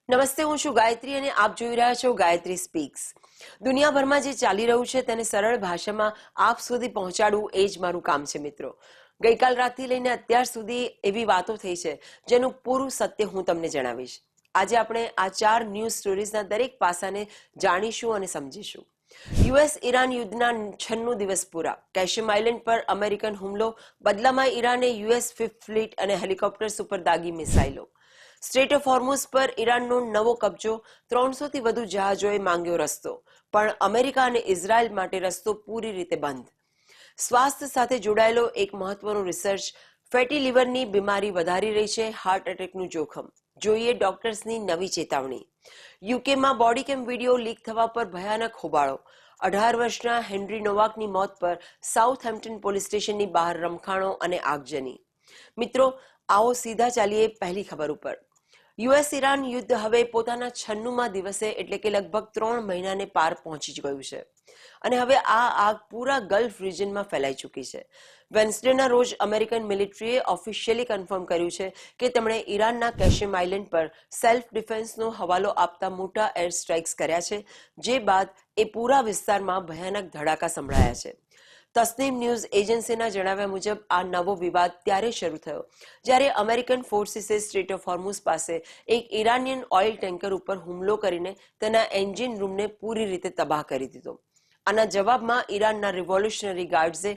નમસ્તે, હું છું ગાયત્રી અને આપ જોઈ રહ્યા છો ગાયત્રી સ્પીક્સ. દુનિયાભરમાં જે ચાલી રહ્યું છે તેને સરળ ભાષામાં આપ સુધી પહોંચાડવું એ જ મારું કામ છે મિત્રો. ગઈકાલ રાતથી લઈને અત્યાર સુધી એવી વાતો થઈ છે જેનું પૂરું સત્ય હું તમને જણાવીશ. આજે આપણે આ 4 ન્યૂઝ સ્ટોરીઝના દરેક પાસાને જાણીશું અને સમજીશું. યુએસ ઈરાન યુદ્ધના 96 દિવસ પૂરા. કેશમ આઇલેન્ડ પર અમેરિકન હુમલો, બદલામાં ઈરાને યુએસ ફિફ્થ ફ્લીટ અને હેલિકોપ્ટર્સ ઉપર દાગી મિસાઇલો. સ્ટ્રેટ ઓફ હોર્મુઝ પર ઈરાનનો નવો કબજો, 300થી વધુ જહાજોએ માંગ્યો રસ્તો, પણ અમેરિકા અને ઇઝરાયલ માટે રસ્તો પૂરી રીતે બંધ. સ્વાસ્થ્ય સાથે જોડાયેલો એક મહત્વનો રિસર્ચ, ફેટી લિવરની બીમારી વધારી રહી છે હાર્ટ એટેકનું જોખમ. જોઈએ ડોક્ટર્સની નવી ચેતવણી. યુકેમાં બોડી કેમ વિડીયો લીક થવા પર ભયાનક હોબાળો. 18 વર્ષના હેનરી નોવાકની મોત પર સાઉથહેમ્પ્ટન પોલીસ સ્ટેશનની બહાર રમખાણો અને આગજની. મિત્રો, આવો સીધા ચાલીએ પહેલી ખબર ઉપર. યુએસ ઈરાન યુદ્ધ હવે પોતાના 96મા દિવસે એટલે કે લગભગ 3 મહિનાને પાર પહોંચી ગયું છે અને હવે આ આગ પૂરા ગલ્ફ રિજનમાં ફેલાઈ ચૂકી છે. વેન્સડેના રોજ અમેરિકન મિલિટરીએ ઓફિશિયલી કન્ફર્મ કર્યું છે કે તેમણે ઈરાનના કેશમ આઇલેન્ડ પર સેલ્ફ ડિફેન્સનો હવાલો આપતા મોટા એર સ્ટ્રાઇક્સ કર્યા છે, જે બાદ એ પૂરા વિસ્તારમાં ભયાનક ધડાકા સંભળાયા છે. તસ્નીમ ન્યૂઝ એજન્સીના જણાવ્યા મુજબ આ નવો વિવાદ ત્યારે શરૂ થયો જ્યારે અમેરિકન ફોર્સિસે સ્ટ્રેટ ઓફ હોર્મુઝ પાસે એક ઈરાનિયન ઓઇલ ટેન્કર ઉપર હુમલો કરીને તેના એન્જિન રૂમને પૂરી રીતે તબાહ કરી દીધો. આના જવાબમાં ઈરાનના રિવોલ્યુશનરી ગાર્ડ્સે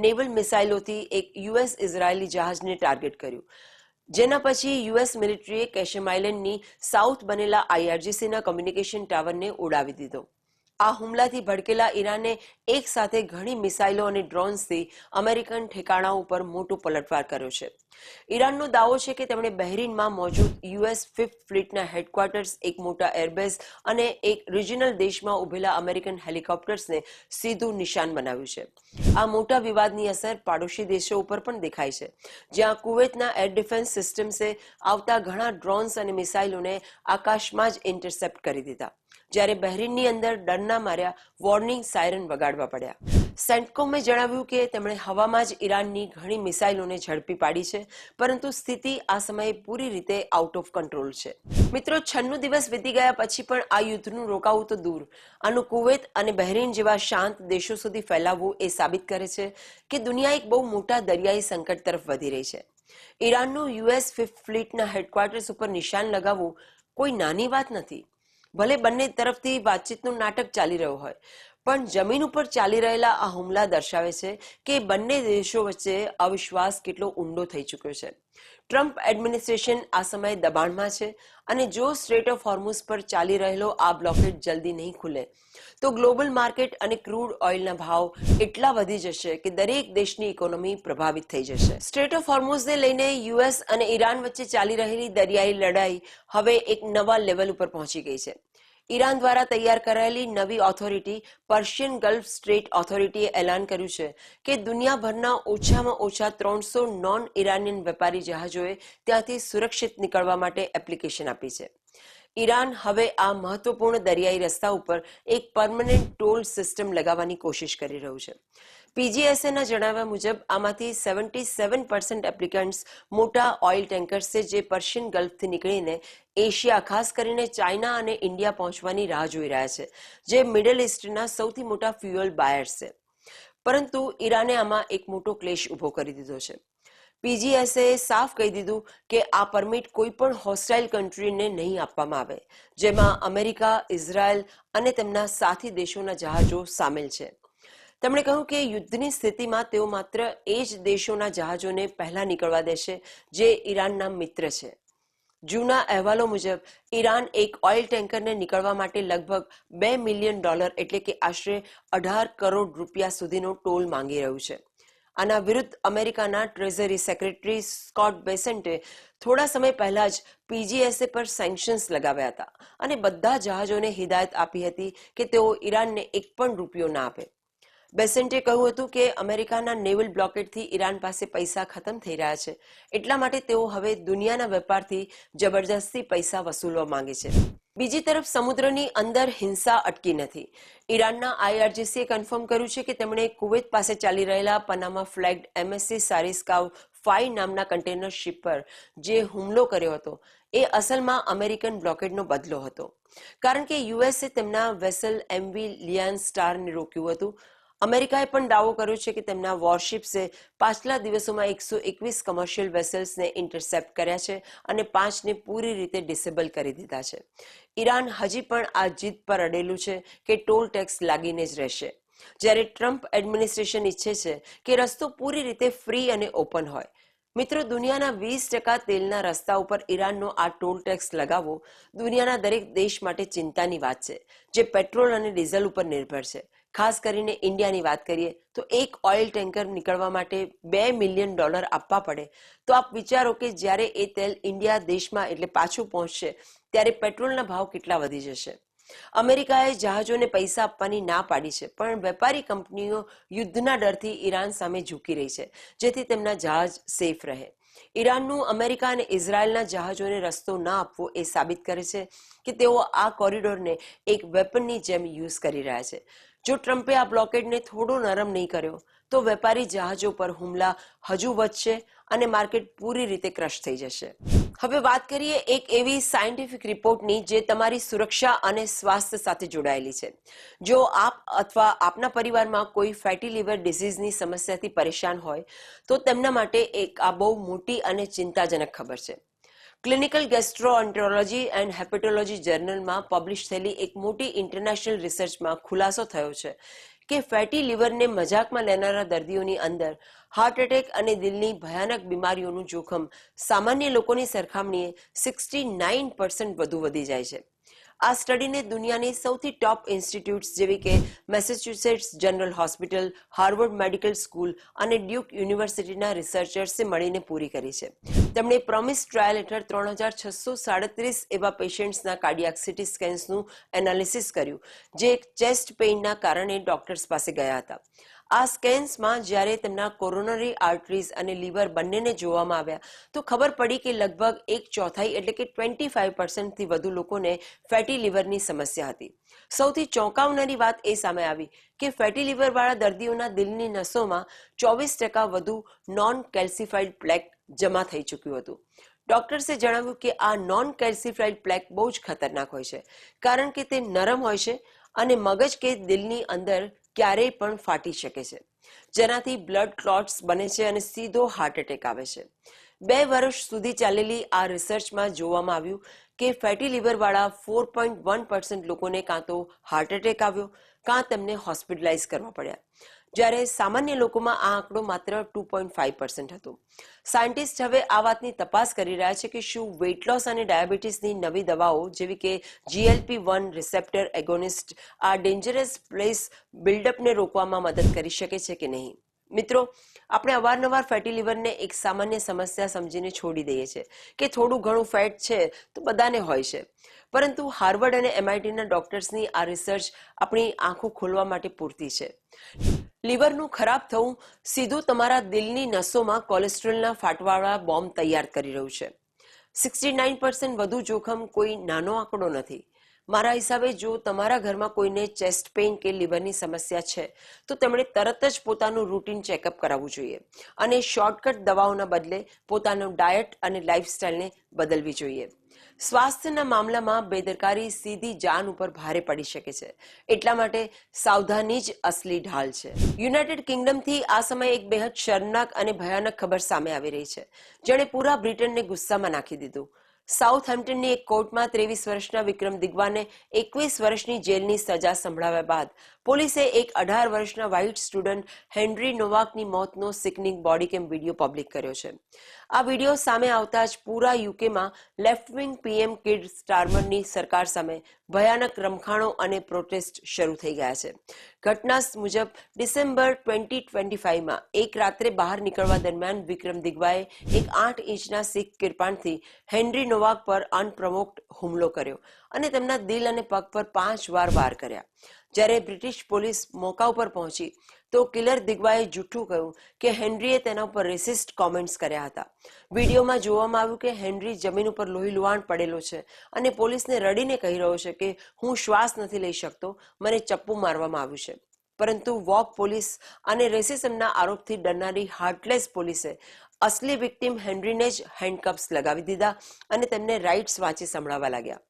નેવલ મિસાઇલોથી એક યુએસ ઇઝરાયેલી જહાજને ટાર્ગેટ કર્યું, જેના પછી યુએસ મિલિટરીએ કેશમ આઇલેન્ડની સાઉથ બનેલા IRGCના કમ્યુનિકેશન ટાવરને ઉડાવી દીધો. આ હુમલાથી ભડકેલા ઈરાને એક સાથે ઘણી મિસાઇલો અને ડ્રોન્સથી અમેરિકન ઠેકાણાઓ ઉપર મોટો પલટવાર કર્યો છે. ઈરાનનો દાવો છે કે તેમણે બહેરીનમાં મોજૂદ યુએસ ફિફ્થ ફ્લીટના હેડક્વાર્ટર્સ, એક મોટા એરબેઝ અને એક રિજનલ દેશમાં ઉભેલા અમેરિકન હેલિકોપ્ટર્સને સીધું નિશાન બનાવ્યું છે. આ મોટા વિવાદની અસર પાડોશી દેશો ઉપર પણ દેખાય છે, જ્યાં કુવૈતના એર ડિફેન્સ સિસ્ટમ્સે આવતા ઘણા ડ્રોન્સ અને મિસાઇલોને આકાશમાં જ ઇન્ટરસેપ્ટ કરી દીધા, જ્યારે બહેરીનની અંદર ડરના માર્યા વોર્નિંગ સાયરન વગાડવા પડ્યા. સેન્ટકોમે જણાવ્યું કે તેમણે હવામાં જ ઈરાનની ઘણી મિસાઇલોને ઝડપી પાડી છે, પરંતુ સ્થિતિ આ સમયે પૂરી રીતે આઉટ ઓફ કંટ્રોલ છે. મિત્રો, 96 દિવસ વીતી ગયા પછી પણ આ યુદ્ધનું રોકાવું તો દૂર, આનું કુવૈત અને બહેરીન જેવા શાંત દેશો સુધી ફેલાવવું એ સાબિત કરે છે કે દુનિયા એક બહુ મોટા દરિયાઈ સંકટ તરફ વધી રહી છે. ઈરાનનું યુએસ ફિફ્થ ફ્લીટના હેડક્વાર્ટર્સ ઉપર નિશાન લગાવવું કોઈ નાની વાત નથી. ભલે બંને તરફથી વાતચીતનું નાટક ચાલી રહ્યું હોય, પણ જમીન ઉપર ચાલી રહેલા આ હુમલા દર્શાવે છે કે બંને દેશો વચ્ચે અવિશ્વાસ કેટલો ઊંડો થઈ ચૂક્યો છે. ટ્રમ્પ એડમિનિસ્ટ્રેશન આ સમયે દબાણમાં છે અને જો સ્ટ્રેટ ઓફ હોર્મુઝ પર ચાલી રહેલો આ બ્લોકેડ જલ્દી નહીં ખુલે તો ગ્લોબલ માર્કેટ અને ક્રૂડ ઓઇલના ભાવ એટલા વધી જશે કે દરેક દેશની ઇકોનોમી પ્રભાવિત થઈ જશે. સ્ટ્રેટ ઓફ હોર્મુઝને લઈને યુએસ અને ઈરાન વચ્ચે ચાલી રહેલી દરિયાઈ લડાઈ હવે એક નવા લેવલ ઉપર પહોંચી ગઈ છે. ઈરાન દ્વારા તૈયાર કરાયેલી નવી ઓથોરિટી, પર્શિયન ગલ્ફ સ્ટ્રેટ ઓથોરિટીએ એલાન કર્યું છે કે દુનિયાભરના ઓછામાં ઓછા 300 નોન ઈરાનિયન વેપારી જહાજોએ ત્યાંથી સુરક્ષિત નીકળવા માટે એપ્લિકેશન આપી છે. ઈરાન હવે આ મહત્વપૂર્ણ દરિયાઈ રસ્તા ઉપર એક પરમનન્ટ ટોલ સિસ્ટમ લગાવવાની કોશિશ કરી રહ્યું છે. PGSAના જણાવ્યા મુજબ આમાંથી 77% એપ્લિકન્ટ્સ મોટા ઓઇલ ટેન્કર્સ છે, જે પર્શિયન ગલ્ફથી નીકળીને એશિયા, ખાસ કરીને ચાઇના અને ઇન્ડિયા પહોંચવાની રાહ જોઈ રહ્યા છે, જે મિડલ ઇસ્ટના સૌથી મોટા ફ્યુઅલ બાયર્સ છે. પરંતુ ઈરાને આમાં એક મોટો ક્લેશ ઊભો કરી દીધો છે. PGSAએ સાફ કહી દીધું કે આ પરમિટ કોઈ પણ હોસ્ટાઇલ કન્ટ્રીને નહીં આપવામાં આવે, જેમાં અમેરિકા, ઇઝરાયલ અને તેમના સાથી દેશોના જહાજો સામેલ છે. તેમણે કહ્યું કે યુદ્ધની સ્થિતિમાં તેઓ માત્ર એ જ દેશોના જહાજોને પહેલા નીકળવા દેશે જે ઈરાનના મિત્ર છે. જૂના અહેવાલો મુજબ ઈરાન એક ઓઇલ ટેન્કરને નીકળવા માટે લગભગ $2 મિલિયન એટલે કે આશરે 18 કરોડ રૂપિયા સુધીનો ટોલ માંગી રહ્યું છે. આના વિરુદ્ધ અમેરિકાના ટ્રેઝરી સેક્રેટરી સ્કોટ બેસેન્ટે થોડા સમય પહેલા જ PGSA પર સેન્કશન્સ લગાવ્યા હતા અને બધા જહાજોને હિદાયત આપી હતી કે તેઓ ઈરાનને એક પણ રૂપિયો ના આપે. બેસેન્ટે કહ્યું હતું કે અમેરિકાના નેવલ બ્લોકેડથી ઈરાન પાસે પૈસા ખતમ થઈ રહ્યા છે, એટલા માટે તેઓ હવે દુનિયાના વેપારથી જબરજસ્તી પૈસા વસૂલવા માંગે છે. બીજી તરફ સમુદ્રની અંદર હિંસા અટકી નથી. ઈરાનના IRGCએ કન્ફર્મ કર્યું છે કે તેમણે કુવૈત પાસે ચાલી રહેલા પનામા ફ્લેગ્ડ MSC સારિસ્કાવ 5 નામના કન્ટેનર શિપ પર જે હુમલો કર્યો હતો એ અસલમાં અમેરિકન બ્લોકેડનો બદલો હતો, કારણ કે યુએસે તેમના વેસલ એમવી લિયાન સ્ટારને રોક્યું હતું. અમેરિકાએ પણ દાવો કર્યો છે કે તેમના વોરશિપ્સે પાછલા દિવસોમાં 121 કમર્શિયલ વેસલ્સને ઇન્ટરસેપ્ટ કર્યા છે અને 5ને પૂરી રીતે ડિસેબલ કરી દીધા છે. ઈરાન હજી પણ આ જીદ પર અડેલું છે કે ટોલ ટેક્સ લાગીને જ રહેશે, જ્યારે ટ્રમ્પ એડમિનિસ્ટ્રેશન ઈચ્છે છે કે રસ્તો પૂરી રીતે ફ્રી અને ઓપન હોય. મિત્રો, દુનિયાના 20% તેલના રસ્તા ઉપર ઈરાનનો આ ટોલ ટેક્સ લગાવવો દુનિયાના દરેક દેશ માટે ચિંતાની વાત છે, જે પેટ્રોલ અને ડીઝલ ઉપર નિર્ભર છે. ખાસ કરીને ઇન્ડિયાની વાત કરીએ તો એક ઓઇલ ટેન્કર નીકળવા માટે $2 મિલિયન આપવા પડે, તો આપ વિચારો કે જ્યારે એ તેલ ઇન્ડિયા દેશમાં એટલે પાછું પહોંચશે ત્યારે પેટ્રોલના ભાવ કેટલા વધી જશે. અમેરિકાએ જહાજોને પૈસા આપવાની ના પાડી છે, પણ વેપારી કંપનીઓ યુદ્ધના ડરથી ઈરાન સામે ઝૂકી રહી છે, જેથી તેમના જહાજ સેફ રહે. ઈરાનનું અમેરિકા અને ઇઝરાયલના જહાજોને રસ્તો ના આપવો એ સાબિત કરે છે કે તેઓ આ કોરિડોરને એક વેપનની જેમ યુઝ કરી રહ્યા છે. જો ટ્રમ્પે આ બ્લોકેડને થોડો નરમ નહીં કર્યો તો વેપારી જહાજો પર હુમલા હજુ વધશે અને માર્કેટ પૂરી રીતે ક્રશ થઈ જશે. હવે વાત કરીએ એક એવી સાયન્ટિફિક રિપોર્ટની જે તમારી સુરક્ષા અને સ્વાસ્થ્ય સાથે જોડાયેલી છે. જો આપ અથવા આપના પરિવારમાં કોઈ ફેટી લીવર ડિઝીઝની સમસ્યાથી પરેશાન હોય તો તેમના માટે એક આ બહુ મોટી અને ચિંતાજનક ખબર છે. ક્લિનિકલ ગેસ્ટ્રોએન્ટેરોલોજી એન્ડ હેપેટોલોજી જર્નલમાં પબ્લિશ થયેલી એક મોટી ઇન્ટરનેશનલ રિસર્ચમાં ખુલાસો થયો છે કે ફેટી લીવરને મજાકમાં લેનારા દર્દીઓની અંદર હાર્ટ એટેક અને દિલની ભયાનક બીમારીઓનું જોખમ સામાન્ય લોકોની સરખામણીએ 69% વધુ વધી જાય છે. આ સ્ટડીને દુનિયાની સૌથી ટોપ ઇન્સ્ટિટ્યૂટ્સ જેવી કે Massachusetts general hospital, Harvard medical school અને ડ્યુક યુનિવર્સિટીના રિસર્ચર્સે મળીને પૂરી કરી છે. તેમણે પ્રોમિસ ટ્રાયલ હેઠળ 3637 એવા પેશન્ટ્સના કાર્ડિયાક સિટી સ્કેન્સનું એનાલિસિસ કર્યું જે એક ચેસ્ટ પેઇનના કારણે ડોક્ટર્સ પાસે ગયા હતા. આ સ્કેન્સમાં જ્યારે તેમના કોરોનરી આર્ટરીઝ અને લીવર બંનેને જોવામાં આવ્યા તો ખબર પડી કે લગભગ 1/4 એટલે કે 25% વધુ લોકોને ફેટી લીવરની સમસ્યા હતી. સૌથી ચોંકાવનારી વાત એ સામે આવી કે ફેટી લીવરવાળા દર્દીઓના દિલની નસોમાં 24% વધુ નોન કેલ્સિફાઈડ પ્લેક જમા થઈ ચૂક્યું હતું. ડોક્ટર્સે જણાવ્યું કે આ નોન કેલ્સિફાઈડ પ્લેક બહુ જ ખતરનાક હોય છે, કારણ કે તે નરમ હોય છે અને મગજ કે દિલની અંદર ક્યારેય પણ ફાટી શકે છે, જેનાથી બ્લડ ક્લોટ્સ બને છે અને સીધો હાર્ટ એટેક આવે છે. 2 વર્ષ સુધી ચાલેલી આ રિસર્ચમાં જોવામાં આવ્યું કે ફેટી લીવરવાળા 4.1% લોકોને કાં તો હાર્ટ એટેક આવ્યો કાં તેમને હોસ્પિટલાઇઝ કરવા પડ્યા, જ્યારે સામાન્ય લોકોમાં આ આંકડો માત્ર 2.5% હતો. સાયન્ટિસ્ટ હવે આ વાતની તપાસ કરી રહ્યા છે કે શું વેઇટ લોસ અને ડાયાબિટીસની નવી દવાઓ જેવી કે GLP-1 રિસેપ્ટર એગોનિસ્ટ આ ડેન્જરસ પ્લેસ બિલ્ડઅપને રોકવામાં મદદ કરી શકે છે કે નહીં. મિત્રો, આપણે અવારનવાર ફેટી લીવરને એક સામાન્ય સમસ્યા સમજીને છોડી દઈએ છીએ કે થોડું ઘણું ફેટ છે તો બધાને હોય છે, પરંતુ હાર્વર્ડ અને MITના ડોક્ટર્સની આ રિસર્ચ આપણી આંખો ખોલવા માટે પૂરતી છે. લીવરનું ખરાબ થવું સીધું તમારા દિલની નસોમાં કોલેસ્ટ્રોલના ફાટવાળા બોમ્બ તૈયાર કરી રહ્યું છે. 69% વધુ જોખમ કોઈ નાનો આંકડો નથી. મારા હિસાબે જો તમારા ઘરમાં કોઈને ચેસ્ટ પેઇન કે લીવરની સમસ્યા છે તો તેમણે તરત જ પોતાનું રૂટીન ચેકઅપ કરાવવું જોઈએ અને શોર્ટકટ દવાઓના બદલે પોતાનું ડાયટ અને લાઇફસ્ટાઇલને બદલવી જોઈએ. સ્વાસ્થ્યના મામલામાં બેદરકારી સીધી જાન ઉપર ભારે પડી શકે છે, એટલા માટે સાવધાની જ અસલી ઢાલ છે. યુનાઇટેડ કિંગડમથી આ સમયે એક બેહદ શર્મનાક અને ભયાનક ખબર સામે આવી રહી છે, જેણે પૂરા બ્રિટનને ગુસ્સામાં નાખી દીધું. સાઉથ હેમ્પ્ટનની એક કોર્ટમાં 23 વર્ષના વિક્રમ દિગવાને 21 વર્ષની જેલની સજા સંભળાવ્યા બાદ પોલીસે એક 18 વર્ષના વ્હાઇટ સ્ટુડન્ટ હેનરી નોવાકની મોતનો સિકનિંગ બોડીકેમ વિડીયો પબ્લિક કર્યો છે. આ વિડીયો સામે આવતા જ પૂરા યુકેમાં લેફ્ટ વિંગ PM કીર સ્ટારમરની સરકાર સામે ભયાનક રમખાણો અને પ્રોટેસ્ટ શરૂ થઈ ગયા છે. ઘટના મુજબ ડિસેમ્બર 2025માં એક રાત્રે બહાર નીકળવા દરમિયાન વિક્રમ દિગવાએ એક 8 ઇંચના શીખ કિરપાણથી હેનરી નોવાક પર અનપ્રવોક્ડ હુમલો કર્યો અને તેમના દિલ અને પગ પર 5 વાર કર્યા. જ્યારે બ્રિટિશ પોલીસ મોકા ઉપર પહોંચી તો કિલર દિગવાએ જૂઠું કહ્યું કે હેનરીએ તેના ઉપર રેસિસ્ટ કોમેન્ટ્સ કર્યા હતા. વિડીયોમાં જોવામાં આવ્યું કે હેનરી જમીન ઉપર લોહીલુહાણ પડેલો છે અને પોલીસને રડીને કહી રહ્યો છે કે હું શ્વાસ નથી લઈ શકતો, મને ચપ્પુ મારવામાં આવ્યું છે. પરંતુ વોક પોલીસ અને રેસિઝમના આરોપથી ડરનારી હાર્ટલેસ પોલીસે અસલી વિક્ટિમ હેનરીને જ હેન્ડકપ્સ લગાવી દીધા અને તેમને રાઇટ્સ વાંચી સંભળાવવા લાગ્યા.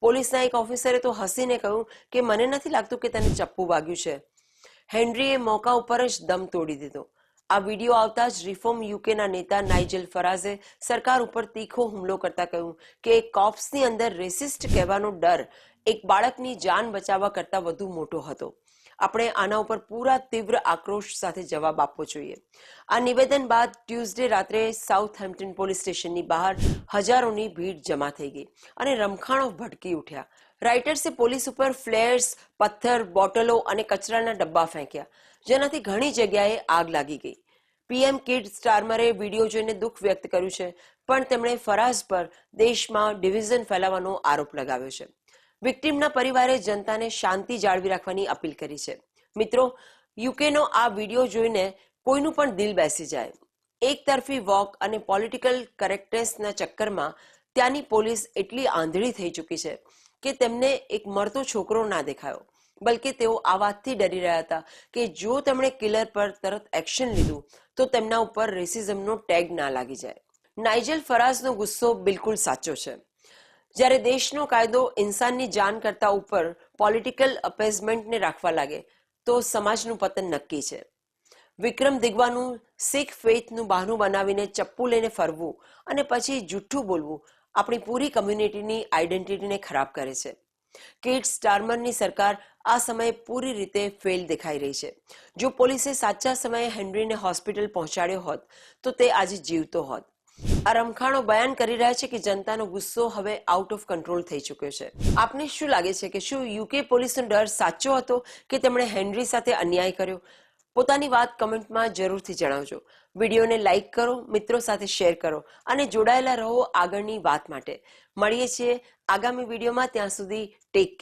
પોલીસના એક ઓફિસરે તો હસીને કહ્યું કે મને નથી લાગતું કે તેને ચપ્પુ વાગ્યું છે. હેનરીએ મોકા ઉપર જ દમ તોડી દીધો. આ વિડીયો આવતા જ રિફોર્મ યુકેના નેતા નાઇજેલ ફરાઝે સરકાર ઉપર તીખો હુમલો કરતા કહ્યું કે કોપ્સની અંદર રેસિસ્ટ કહેવાનો ડર એક બાળકની જાન બચાવવા કરતાં વધુ મોટો હતો. આપણે આના ઉપર પૂરા તીવ્ર આક્રોશ સાથે જવાબ આપવો જોઈએ. આ નિવેદન બાદ ટ્યુઝડે રાત્રે સાઉથહેમ્પ્ટન પોલીસ સ્ટેશનની બહાર હજારોની ભીડ જમા થઈ ગઈ અને રમખાણો ભડકી ઉઠ્યા. રાઇટર્સે પોલીસ ઉપર ફ્લેર્સ, પથ્થર, બોટલો અને કચરાના ડબ્બા ફેંક્યા, જેનાથી ઘણી જગ્યાએ આગ લાગી ગઈ. પીએમ કિડ સ્ટારમરે વિડીયો જોઈને દુઃખ વ્યક્ત કર્યું છે, પણ તેમણે ફરાઝ પર દેશમાં ડિવિઝન ફેલાવવાનો આરોપ લગાવ્યો છે. વિક્ટિમના પરિવારે જનતાને શાંતિ જાળવી રાખવાની અપીલ કરી છે. મિત્રો, યુકેનો આ વિડીયો જોઈને કોઈનું પણ દિલ બેસી જાય. એક તરફી વોક અને પોલિટિકલ કરેક્ટનેસના ચક્કરમાં ત્યાંની પોલીસ એટલી આંધળી થઈ ચૂકી છે કે તેમને એક મરતો છોકરો ના દેખાયો, બલકે તેઓ આ વાતથી ડરી રહ્યા હતા કે જો તેમણે કિલર પર તરત એક્શન લીધું તો તેમના ઉપર રેસિઝમનો ટેગ ના લાગી જાય. નાઇજેલ ફરાઝનો ગુસ્સો બિલકુલ સાચો છે. જ્યારે દેશનો કાયદો ઇન્સાનની જાન કરતા ઉપર પોલિટિકલ અપેઝમેન્ટને રાખવા લાગે તો સમાજનું પતન નક્કી છે. વિક્રમ દિગવાનું શીખ ફેથનું બહાનું બનાવીને ચપ્પુ લઈને ફરવું અને પછી જુઠ્ઠું બોલવું આપણી પૂરી કમ્યુનિટીની આઈડેન્ટિટીને ખરાબ કરે છે. કીર સ્ટારમરની સરકાર આ સમયે પૂરી રીતે ફેલ દેખાઈ રહી છે. જો પોલીસે સાચા સમયે હેનરીને હોસ્પિટલ પહોંચાડ્યો હોત તો તે આજે જીવતો હોત. આ રમખાણો બયાન કરી રહ્યા છે કે જનતાનો ગુસ્સો હવે આઉટ ઓફ કંટ્રોલ થઈ ચૂક્યો છે. આપને શું લાગે છે કે શું યુકે પોલીસનો ડર સાચો હતો કે તેમણે હેનરી સાથે અન્યાય કર્યો? પોતાની વાત કમેન્ટમાં જરૂરથી જણાવજો. વિડીયોને લાઇક કરો, મિત્રો સાથે શેર કરો અને જોડાયેલા રહો આગળની વાત માટે. મળીએ છીએ આગામી વિડીયોમાં. ત્યાં સુધી ટેક કેર.